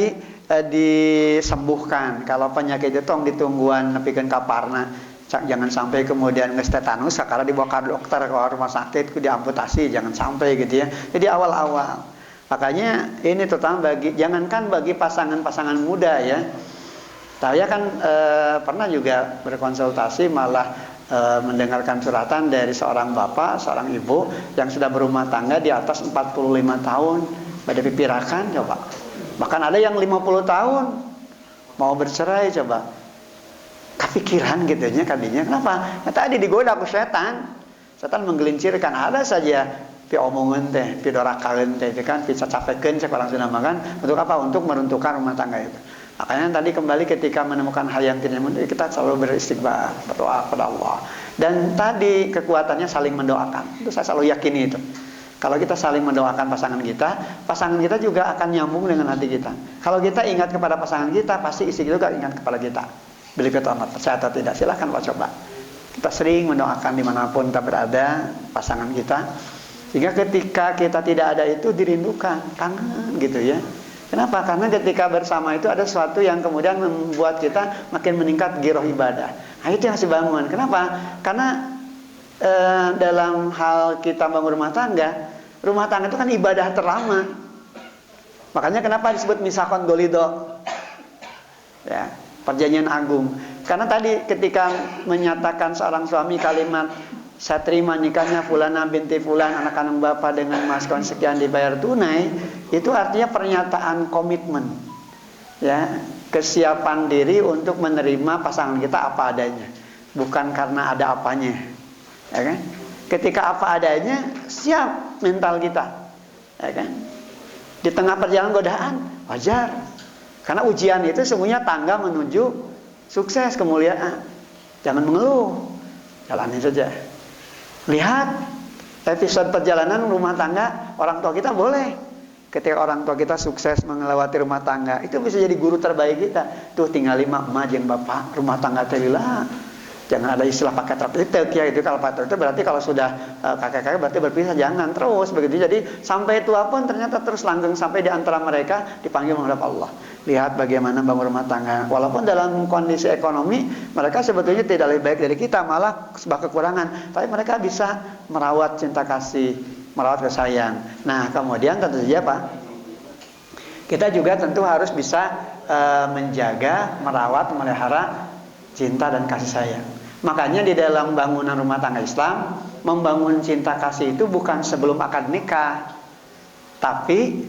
disembuhkan. Kalau penyakit itu tong ditungguan nepikeun kaparna. Jangan sampai kemudian geus tetanus sakala dibawa ke dokter ke rumah sakit ku diamputasi, jangan sampai gitu ya. Jadi awal-awal. Makanya ini terutama jangankan bagi pasangan-pasangan muda ya. Saya kan pernah juga berkonsultasi malah mendengarkan curhatan dari seorang bapak, seorang ibu yang sudah berumah tangga di atas 45 tahun. Pada pipirakan coba. Bahkan ada yang 50 tahun mau bercerai coba. Kepikiran gitu nya kadinya. Kenapa? Ya, tadi digoda ku setan. Setan menggelincirkan ada saja pi omongan teh, pi dorakaeun teh itu kan bisa capekeun cek orang Sunda makan. Untuk apa? Untuk meruntuhkan rumah tangga itu. Makanya tadi kembali ketika menemukan hal yang tidak mudah, kita selalu beristighfar, berdoa kepada Allah. Dan tadi kekuatannya saling mendoakan. Itu saya selalu yakini itu. Kalau kita saling mendoakan pasangan kita juga akan nyambung dengan hati kita. Kalau kita ingat kepada pasangan kita, pasti istri juga ingat kepada kita. Beli kita amat percaya atau tidak, silahkan Pak coba. Kita sering mendoakan dimanapun kita berada pasangan kita. Sehingga ketika kita tidak ada itu dirindukan, kangen gitu ya. Kenapa? Karena ketika bersama itu ada sesuatu yang kemudian membuat kita makin meningkat giroh ibadah. Nah itu yang harus dibangun. Kenapa? Karena dalam hal kita bangun rumah tangga itu kan ibadah terlama. Makanya kenapa disebut misakon golido? Ya, perjanjian agung. Karena tadi ketika menyatakan seorang suami kalimat saya terima nikahnya fulana binti fulan anak kandung bapak dengan mas kawan sekian dibayar tunai, itu artinya pernyataan komitmen, ya, kesiapan diri untuk menerima pasangan kita apa adanya, bukan karena ada apanya, ya kan? Ketika apa adanya siap mental kita, ya kan? Di tengah perjalanan godaan wajar, karena ujian itu sesungguhnya tangga menuju sukses kemuliaan. Jangan mengeluh, jalani saja. Lihat episode perjalanan rumah tangga orang tua kita boleh. Ketika orang tua kita sukses melewati rumah tangga, itu bisa jadi guru terbaik kita. Tuh tinggal 5 emak jeung bapak rumah tangga teh lila. Jangan ada istilah pakai truk ya, itu kalau pakai itu berarti kalau sudah kakek-kakek berarti berpisah, jangan terus begitu. Jadi sampai tua pun ternyata terus langgeng sampai di antara mereka dipanggil menghadap Allah. Lihat bagaimana bangun rumah tangga. Walaupun dalam kondisi ekonomi mereka sebetulnya tidak lebih baik dari kita, malah sebuah kekurangan. Tapi mereka bisa merawat cinta kasih, merawat kasih sayang. Nah kemudian tentu saja Pak, kita juga tentu harus bisa menjaga, merawat, memelihara cinta dan kasih sayang. Makanya di dalam bangunan rumah tangga Islam, membangun cinta kasih itu bukan sebelum akad nikah, tapi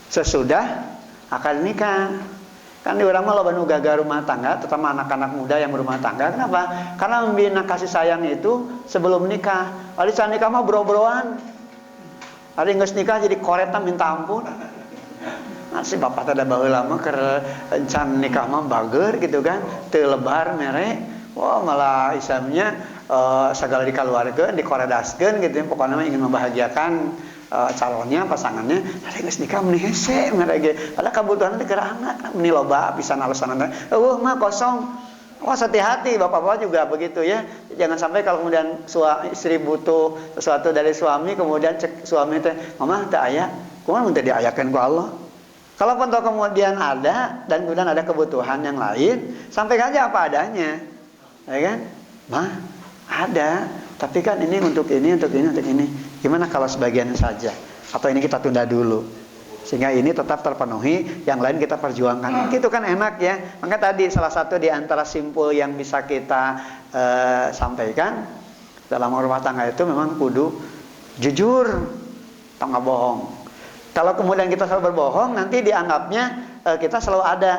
sesudah akad nikah. Kan di orang mah loba nu gagal rumah tangga, terutama anak-anak muda yang berumah tangga. Kenapa? Karena membina kasih sayang itu sebelum nikah. Ari can nikah mah bro-broan. Ari geus nikah jadi koreta minta ampun. Nah, si bapak teh da baheula mah keur can nikah mah bager gitu kan, teu lebar mere. Wah malah Islamnya segala dikeluarkan, dikoredaskan gitu ya. Pokoknya ingin membahagiakan calonnya, pasangannya. Ada geus nikah meni hese ngarege. Padahal kebutuhan teh keur anak, meni loba pisan alasan teh. Mah kosong. Wah hati-hati bapak-bapak juga begitu ya. Jangan sampai kalau kemudian istri butuh sesuatu dari suami, kemudian cek suami teh, "Mama teu aya." Kumaha mun teu diayakeun ku Allah? Kalau pun kemudian ada dan kemudian ada kebutuhan yang lain, sampaikan aja apa adanya. Ya kan? Mah, ada. Tapi kan ini untuk ini, untuk ini, untuk ini. Gimana kalau sebagian saja? Atau ini kita tunda dulu? Sehingga ini tetap terpenuhi, yang lain kita perjuangkan. Gitu kan enak ya. Maka tadi salah satu di antara simpul yang bisa kita sampaikan dalam rumah tangga itu memang kudu jujur, tangga bohong. Kalau kemudian kita selalu berbohong, nanti dianggapnya kita selalu ada.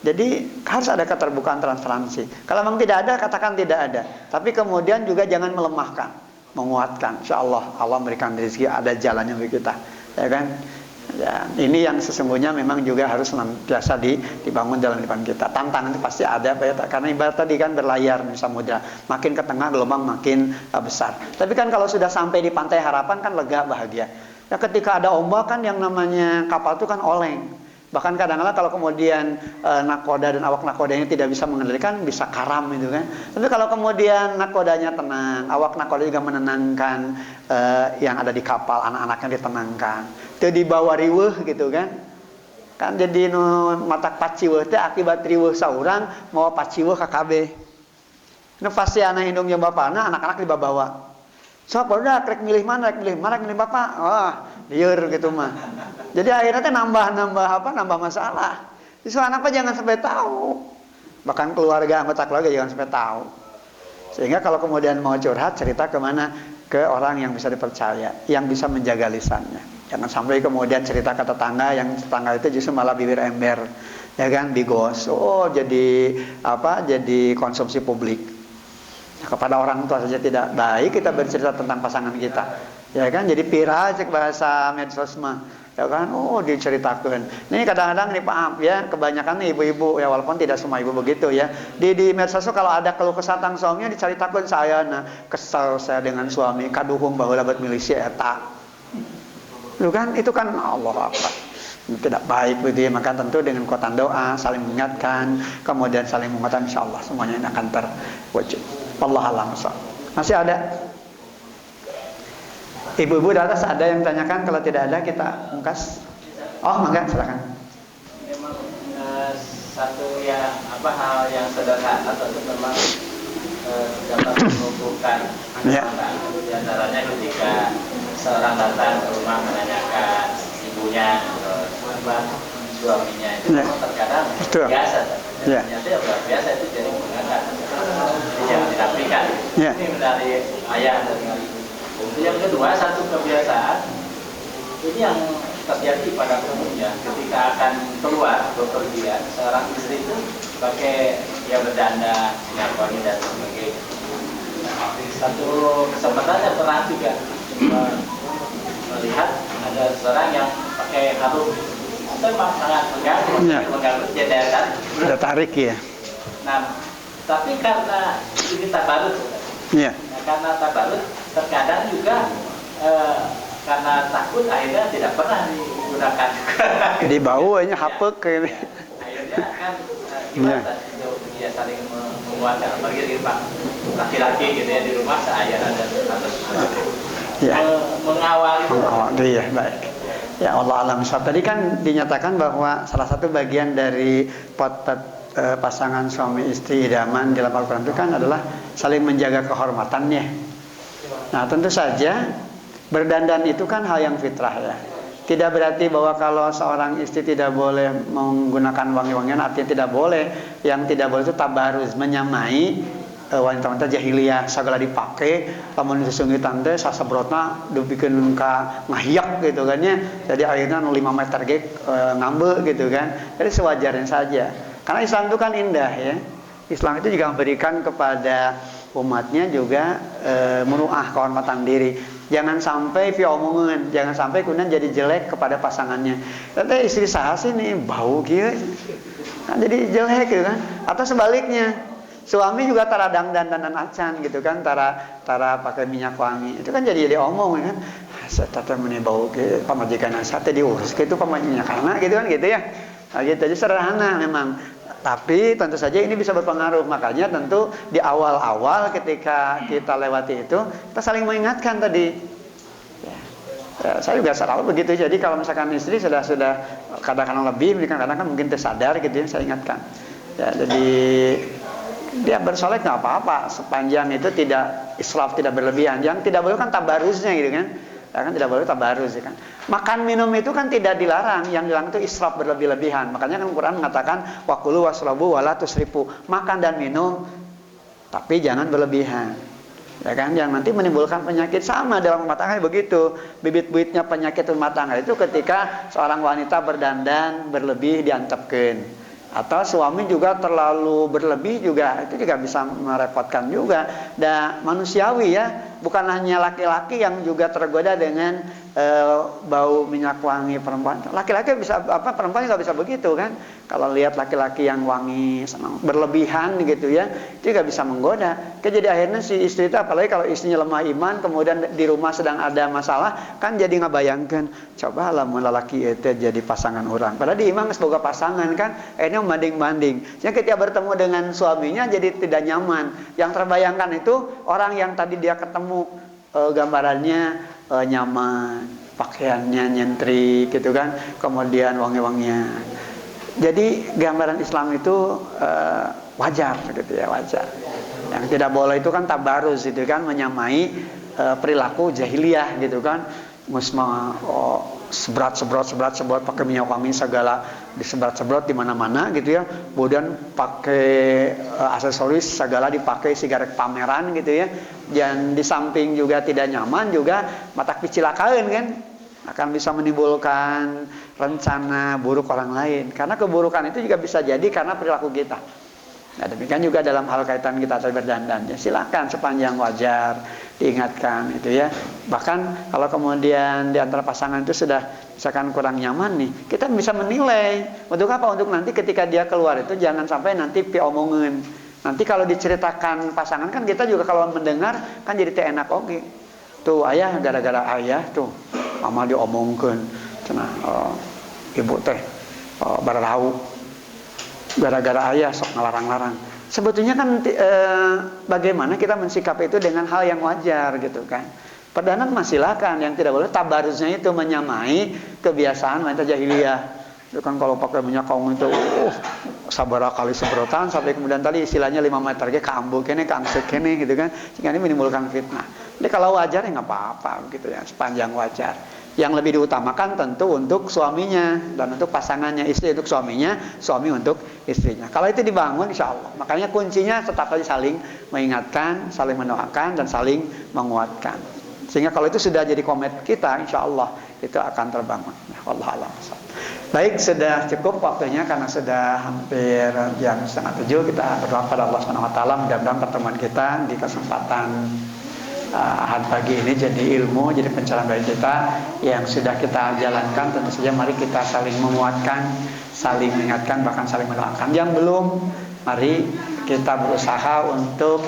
Jadi harus ada keterbukaan, transparansi. Kalau memang tidak ada, katakan tidak ada. Tapi kemudian juga jangan melemahkan, menguatkan. Insya Allah Allah memberikan rezeki, ada jalannya bagi kita, ya kan? Ya, ini yang sesungguhnya memang juga harus biasa dibangun dalam kehidupan kita. Tantangan itu pasti ada, Pak ya. Karena ibarat tadi kan berlayar di samudra, makin ke tengah gelombang makin besar. Tapi kan kalau sudah sampai di pantai harapan kan lega, bahagia. Ya ketika ada ombak kan yang namanya kapal itu kan oleng. Bahkan kadang-kadang kalau kemudian nakoda dan awak nakodanya tidak bisa mengendalikan, bisa karam gitu kan. Tapi kalau kemudian nakodanya tenang, awak nakoda juga menenangkan yang ada di kapal, anak-anaknya ditenangkan. Itu dibawa riweuh gitu kan. Kan jadi matak paciweuh teh akibat riweuh saurang mawa paciweuh ka kabeh. Nu pasti anak indung jeung bapana, anak-anak dibawa. Sok barudak rek milih mana, rek milih bapak. Wah, lieur gitu mah. Jadi akhirnya teh nambah masalah. Justru anak jangan sampai tahu. Bahkan anggota keluarga jangan sampai tahu. Sehingga kalau kemudian mau curhat, cerita kemana? Ke orang yang bisa dipercaya, yang bisa menjaga lisannya. Jangan sampai kemudian cerita ke tetangga, yang tetangga itu justru malah bibir ember, ya kan, bigos. Oh, jadi konsumsi publik. Kepada orang tua saja tidak baik kita bercerita tentang pasangan kita, ya kan, jadi viral cek bahasa medsos mah, ya kan, oh diceritakan. Ini kadang-kadang nih maaf ya, kebanyakan nih ibu-ibu ya, walaupun tidak semua ibu begitu ya, di medsos kalau ada keluh kesah tentang suaminya diceritakan, saya kesel saya dengan suami, kaduhung baheula buat milisi eta, itu kan Allah Akbar, tidak baik begitu ya. Maka tentu dengan kekuatan doa, saling mengingatkan, kemudian saling menguatkan, insyaallah semuanya ini akan terwujud. Allah alam. Masih ada? Ibu-ibu di atas ada yang tanyakan? Kalau tidak ada kita ungkas. Oh, mangga silakan. Memang satu hal yang sederhana atau memang dapat menumbuhkan di antaranya ketika seorang datang ke rumah menanyakan ibunya suaminya itu terkadang biasa. Ternyata luar biasa itu jadi mengangkat. Jangan ditampilkan. Ini dari ayah dan ibu. Yang kedua, satu kebiasaan ini yang terjadi pada umumnya ketika akan keluar bepergian, seorang istri itu pakai berdandan, sinar wangi dan sebagainya. Satu kesempatan yang pernah juga melihat ada seorang yang pakai kalung, itu memang sangat mengganggu, mengganggu jendela. Ada tarik ya. Nah, tapi karena ini tabarut, Iya. nah, karena tabarut terkadang juga karena takut akhirnya tidak pernah digunakan. Di baunya hapek kayak ini. Akhirnya kan gimana dia saling menguatkan, apalagi di laki-laki gitu ya di rumah saya dan harus Ya. mengawali. Oh, iya, baik. Ya Allah alam. Tadi kan dinyatakan bahwa salah satu bagian dari pasangan suami istri idaman dalam Al-Quran itu kan adalah saling menjaga kehormatannya. Nah, tentu saja berdandan itu kan hal yang fitrah ya. Tidak berarti bahwa kalau seorang istri tidak boleh menggunakan wangi-wangian, artinya tidak boleh. Yang tidak boleh itu tabaruz, menyamai wanita-wanita jahiliyah, segala dipakai, lamun disunggi tante sasabrotna dipikeun ka ngahiyak gitu kan ya. Jadi akhirnya 5 meter ge ngambe gitu kan. Jadi sewajarnya saja. Karena Islam itu kan indah ya. Islam itu juga memberikan kepada umatnya juga meruah kehormatan diri. Jangan sampai omongan, jangan sampai kemudian jadi jelek kepada pasangannya. Tapi istri saha sih nih bau kieu. Kan jadi jelek gitu kan. Atau sebaliknya. Suami juga tara dandan acan gitu kan, tara pakai minyak wangi. Itu kan jadi omong kan. Tata meni bau ke pamajikan sate diurus gitu pamajikannya karena gitu kan gitu ya. Nah, gitu aja sederhana memang. Tapi tentu saja ini bisa berpengaruh. Makanya tentu di awal-awal ketika kita lewati itu, kita saling mengingatkan tadi. Ya, saya juga selalu begitu. Jadi kalau misalkan istri sudah kadang-kadang lebih, kadang-kadang kan mungkin tersadar gitu ya, saya ingatkan. Ya, jadi dia bersolek nggak apa-apa sepanjang itu tidak israf, tidak berlebihan. Yang tidak boleh kan tabaruznya gitu kan. Ya kan tidak boleh tabaruz ya kan. Makan minum itu kan tidak dilarang, yang dilarang itu israf berlebih-lebihan. Makanya kan Al-Qur'an mengatakan waqulu wasrabu wala tusrifu. Makan dan minum tapi jangan berlebihan. Ya kan, yang nanti menimbulkan penyakit. Sama dalam rumah tangga begitu. Bibit-bibitnya penyakit rumah tangga itu ketika seorang wanita berdandan berlebih diantepkeun. Atau suami juga terlalu berlebih juga, itu juga bisa merepotkan juga. Dan manusiawi ya, bukan hanya laki-laki yang juga tergoda dengan bau minyak wangi perempuan. Laki-laki bisa perempuan juga bisa begitu kan. Kalau lihat laki-laki yang wangi senang berlebihan gitu ya, itu juga bisa menggoda. Jadi akhirnya si istri itu, apalagi kalau istrinya lemah iman, kemudian di rumah sedang ada masalah, kan jadi ngabayangkan, coba lah lelaki itu jadi pasangan orang. Padahal di imam sebagai pasangan kan, akhirnya membanding-banding. Jadi ketika bertemu dengan suaminya jadi tidak nyaman. Yang terbayangkan itu orang yang tadi dia ketemu gambarannya nyaman, pakaiannya nyentrik gitu kan, kemudian wangi-wangian. Jadi gambaran Islam itu wajar gitu ya, wajar. Yang tidak boleh itu kan tabaruz itu kan, menyamai perilaku jahiliyah gitu kan. Musma sebrot pakai minyak wangi segala disebrot-sebrot di mana-mana gitu ya. Kemudian pakai aksesoris segala dipakai sigaret pameran gitu ya. Dan di samping juga tidak nyaman juga mata kecelakaan kan. Akan bisa menimbulkan rencana buruk orang lain. Karena keburukan itu juga bisa jadi karena perilaku kita. Nah, demikian juga dalam hal kaitan kita berdandan. Ya, silakan sepanjang wajar diingatkan itu ya. Bahkan kalau kemudian di antara pasangan itu sudah misalkan kurang nyaman nih, kita bisa menilai. Untuk apa? Untuk nanti ketika dia keluar itu jangan sampai nanti omongin. Nanti kalau diceritakan pasangan kan kita juga kalau mendengar kan jadi teu enak oke. Tuh ayah gara-gara ayah tuh mama diomongkeun cenah ibu teh bararau gara-gara ayah sok ngelarang-larang. Sebetulnya kan bagaimana kita mensikapi itu dengan hal yang wajar gitu kan. Perdana masih silakan, yang tidak boleh tabaruznya itu menyamai kebiasaan wanita jahiliyah. Itu kan kalau pakai minyak wangi itu sabara kali sebrotan sampai kemudian tadi istilahnya 5 meter ge kaambu kene kangsek kene gitu kan. Sehingga ini menimbulkan fitnah. Jadi kalau wajar ya enggak apa-apa gitu ya, sepanjang wajar. Yang lebih diutamakan tentu untuk suaminya dan untuk pasangannya, istri untuk suaminya, suami untuk istrinya. Kalau itu dibangun insya Allah. Makanya kuncinya tetap saja saling mengingatkan, saling mendoakan dan saling menguatkan. Sehingga kalau itu sudah jadi komit kita, insya Allah itu akan terbangun. Wallahu a'lam. Baik, sudah cukup waktunya karena sudah hampir jam 6:30. Kita berdoa pada Allah Subhanahu wa taala mudah-mudahan pertemuan kita di kesempatan Ahad pagi ini jadi ilmu, jadi pencerahan bagi kita yang sudah kita jalankan. Tentu saja mari kita saling menguatkan, saling mengingatkan, bahkan saling mendoakan. Yang belum, mari kita berusaha untuk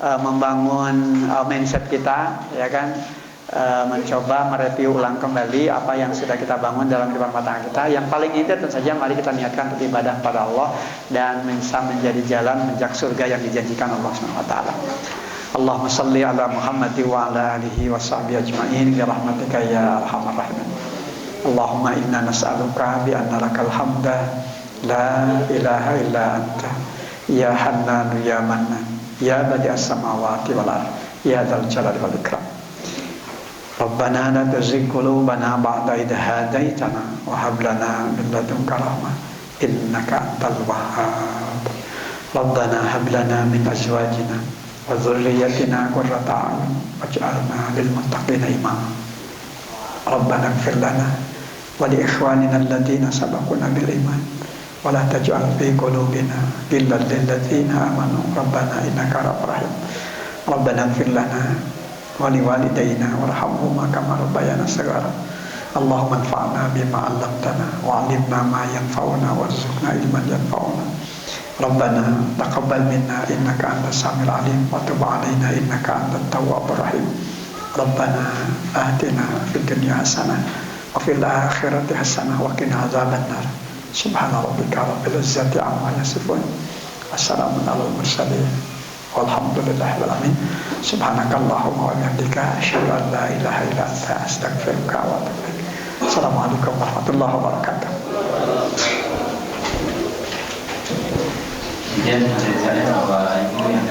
membangun mindset kita, ya kan, mencoba mereview ulang kembali apa yang sudah kita bangun dalam kehidupan rumah tangga kita. Yang paling inti tentu saja mari kita niatkan untuk ibadah pada Allah dan bisa menjadi jalan menuju surga yang dijanjikan Allah Subhanahu wa taala. Allahumma shalli ala Muhammad wa ala alihi wa sahbihi ajma'in bi rahmatika ya arhamar rahimin. Allahumma inna nas'aluka bi anna lakal hamda la ilaha illa anta ya Hannan ya Mannan ya badi'as samawati wal ardh ya dzal jalali wal ikram. Rabbana la tuzigh qulubana ba'da idh hadaitana wa hab lana min ladunka rahmah innaka antal wahhab. Rabbana hab lana min azwajina wa dhurriyyatina qurrata a'yun waj'alna lil muttaqina imama. Rabbana ighfir lana wa li ikhwanina alladhina sabaquna bil iman wa la taj'al fi qulubina ghillan lil ladzina amanu rabbana innaka ra'ufur rahim. Rabbana ighfir lana wa li walidayna warhamhuma kama rabbayana shaghara. Allahumma anfa'na bima 'allamtana wa 'allimna ma yanfa'una warzuqna ilman yanfa'una. Rabbana taqabbal minna innaka antas samiul alim wa tub 'alaina innaka antat tawwabur rahim. Rabbana atina fid dunya hasanah wa fil akhirati hasanah wa qina adzabannar. Subhana rabbika rabbil izzati amma yasifun. Wassalamun alal mursalin. Walhamdulillahil alamin. Subhanakallahumma wa bihamdika asyhadu an la ilaha illa anta astaghfiruka wa atubu ilaik. Assalamualaikum warahmatullahi wabarakatuh. Kemudian saya bahwa Ibu yang